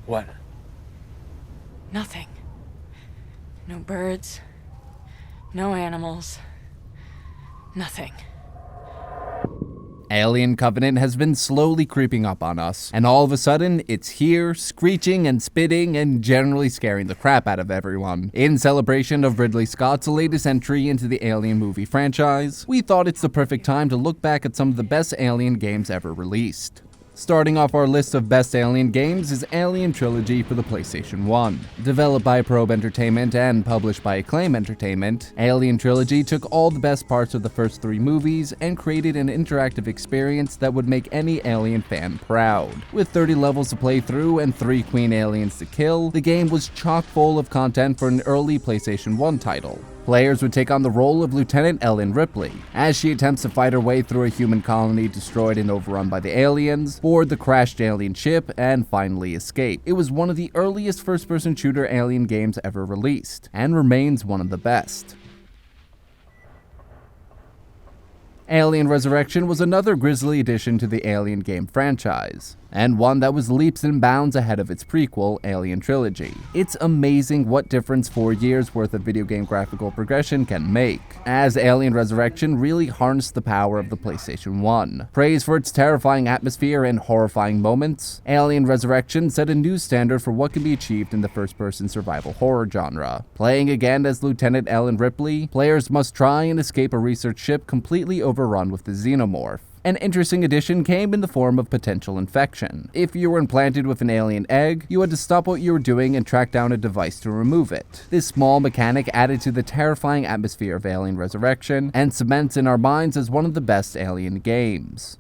What? Nothing. No birds. No animals. Nothing. Alien Covenant has been slowly creeping up on us, and all of a sudden, it's here, screeching and spitting and generally scaring the crap out of everyone. In celebration of Ridley Scott's latest entry into the Alien movie franchise, we thought it's the perfect time to look back at some of the best Alien games ever released. Starting off our list of best Alien games is Alien Trilogy for the PlayStation 1. Developed by Probe Entertainment and published by Acclaim Entertainment, Alien Trilogy took all the best parts of the first 3 movies and created an interactive experience that would make any Alien fan proud. With 30 levels to play through and 3 queen aliens to kill, the game was chock full of content for an early PlayStation 1 title. Players would take on the role of Lieutenant Ellen Ripley, as she attempts to fight her way through a human colony destroyed and overrun by the aliens, board the crashed alien ship, and finally escape. It was one of the earliest first-person shooter Alien games ever released, and remains one of the best. Alien Resurrection was another grisly addition to the Alien game franchise, and one that was leaps and bounds ahead of its prequel, Alien Trilogy. It's amazing what difference 4 years worth of video game graphical progression can make, as Alien Resurrection really harnessed the power of the PlayStation 1. Praised for its terrifying atmosphere and horrifying moments, Alien Resurrection set a new standard for what can be achieved in the first-person survival horror genre. Playing again as Lieutenant Ellen Ripley, players must try and escape a research ship completely overrun with the xenomorph. An interesting addition came in the form of potential infection. If you were implanted with an alien egg, you had to stop what you were doing and track down a device to remove it. This small mechanic added to the terrifying atmosphere of Alien Resurrection and cements in our minds as one of the best Alien games.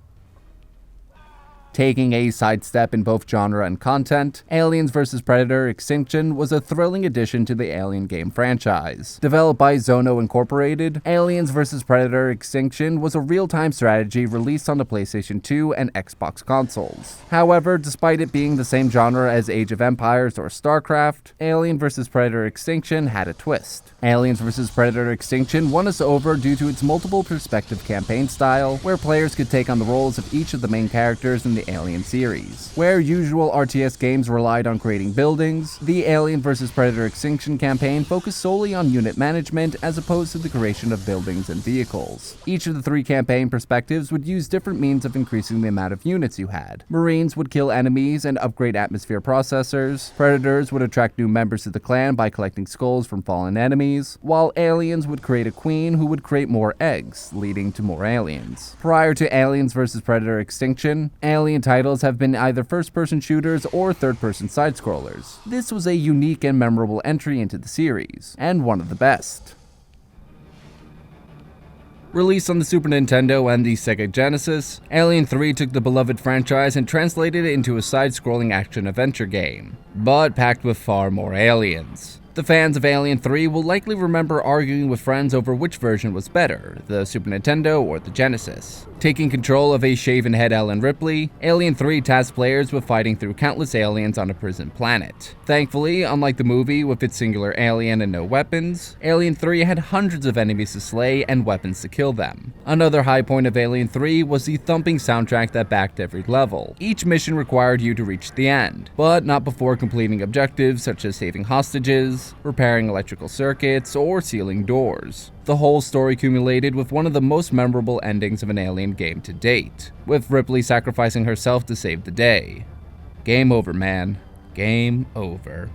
Taking a sidestep in both genre and content, Aliens vs. Predator Extinction was a thrilling addition to the Alien game franchise. Developed by Zono Incorporated, Aliens vs. Predator Extinction was a real-time strategy released on the PlayStation 2 and Xbox consoles. However, despite it being the same genre as Age of Empires or StarCraft, Alien vs. Predator Extinction had a twist. Aliens vs. Predator Extinction won us over due to its multiple perspective campaign style, where players could take on the roles of each of the main characters in the Alien series. Where usual RTS games relied on creating buildings, the Alien vs. Predator Extinction campaign focused solely on unit management as opposed to the creation of buildings and vehicles. Each of the 3 campaign perspectives would use different means of increasing the amount of units you had. Marines would kill enemies and upgrade atmosphere processors, Predators would attract new members to the clan by collecting skulls from fallen enemies, while Aliens would create a queen who would create more eggs, leading to more aliens. Prior to Aliens vs. Predator Extinction, Alien titles have been either first-person shooters or third-person side-scrollers. This was a unique and memorable entry into the series, and one of the best. Released on the Super Nintendo and the Sega Genesis, Alien 3 took the beloved franchise and translated it into a side-scrolling action-adventure game, but packed with far more aliens. The fans of Alien 3 will likely remember arguing with friends over which version was better, the Super Nintendo or the Genesis. Taking control of a shaven-head Ellen Ripley, Alien 3 tasked players with fighting through countless aliens on a prison planet. Thankfully, unlike the movie with its singular alien and no weapons, Alien 3 had hundreds of enemies to slay and weapons to kill them. Another high point of Alien 3 was the thumping soundtrack that backed every level. Each mission required you to reach the end, but not before completing objectives such as saving hostages, repairing electrical circuits, or sealing doors. The whole story culminated with one of the most memorable endings of an Alien game to date, with Ripley sacrificing herself to save the day. Game over, man. Game over.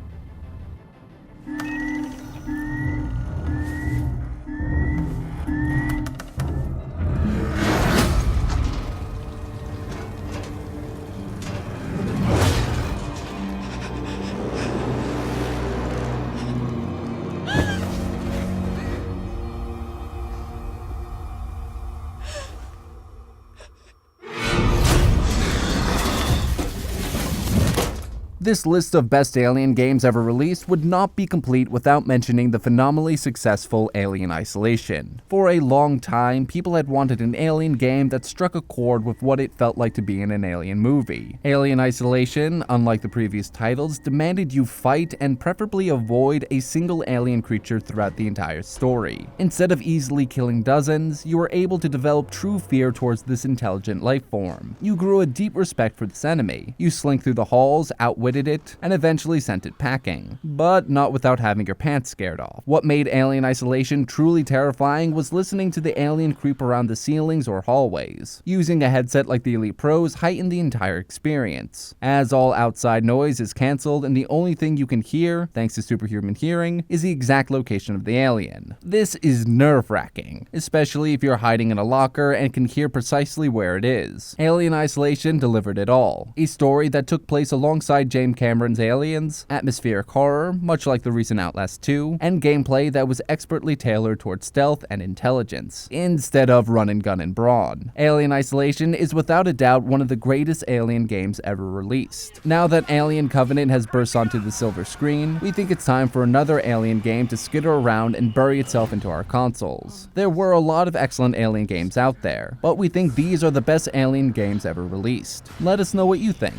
This list of best Alien games ever released would not be complete without mentioning the phenomenally successful Alien Isolation. For a long time, people had wanted an Alien game that struck a chord with what it felt like to be in an Alien movie. Alien Isolation, unlike the previous titles, demanded you fight and preferably avoid a single alien creature throughout the entire story. Instead of easily killing dozens, you were able to develop true fear towards this intelligent life form. You grew a deep respect for this enemy. You slink through the halls, outwit outwitted it, and eventually sent it packing. But not without having your pants scared off. What made Alien Isolation truly terrifying was listening to the alien creep around the ceilings or hallways. Using a headset like the Elite Pro's heightened the entire experience, as all outside noise is cancelled and the only thing you can hear, thanks to superhuman hearing, is the exact location of the alien. This is nerve-wracking, especially if you're hiding in a locker and can hear precisely where it is. Alien Isolation delivered it all. A story that took place alongside James Cameron's Aliens, atmospheric horror, much like the recent Outlast 2, and gameplay that was expertly tailored towards stealth and intelligence, instead of run and gun and brawn. Alien Isolation is without a doubt one of the greatest Alien games ever released. Now that Alien Covenant has burst onto the silver screen, we think it's time for another Alien game to skitter around and bury itself into our consoles. There were a lot of excellent Alien games out there, but we think these are the best Alien games ever released. Let us know what you think.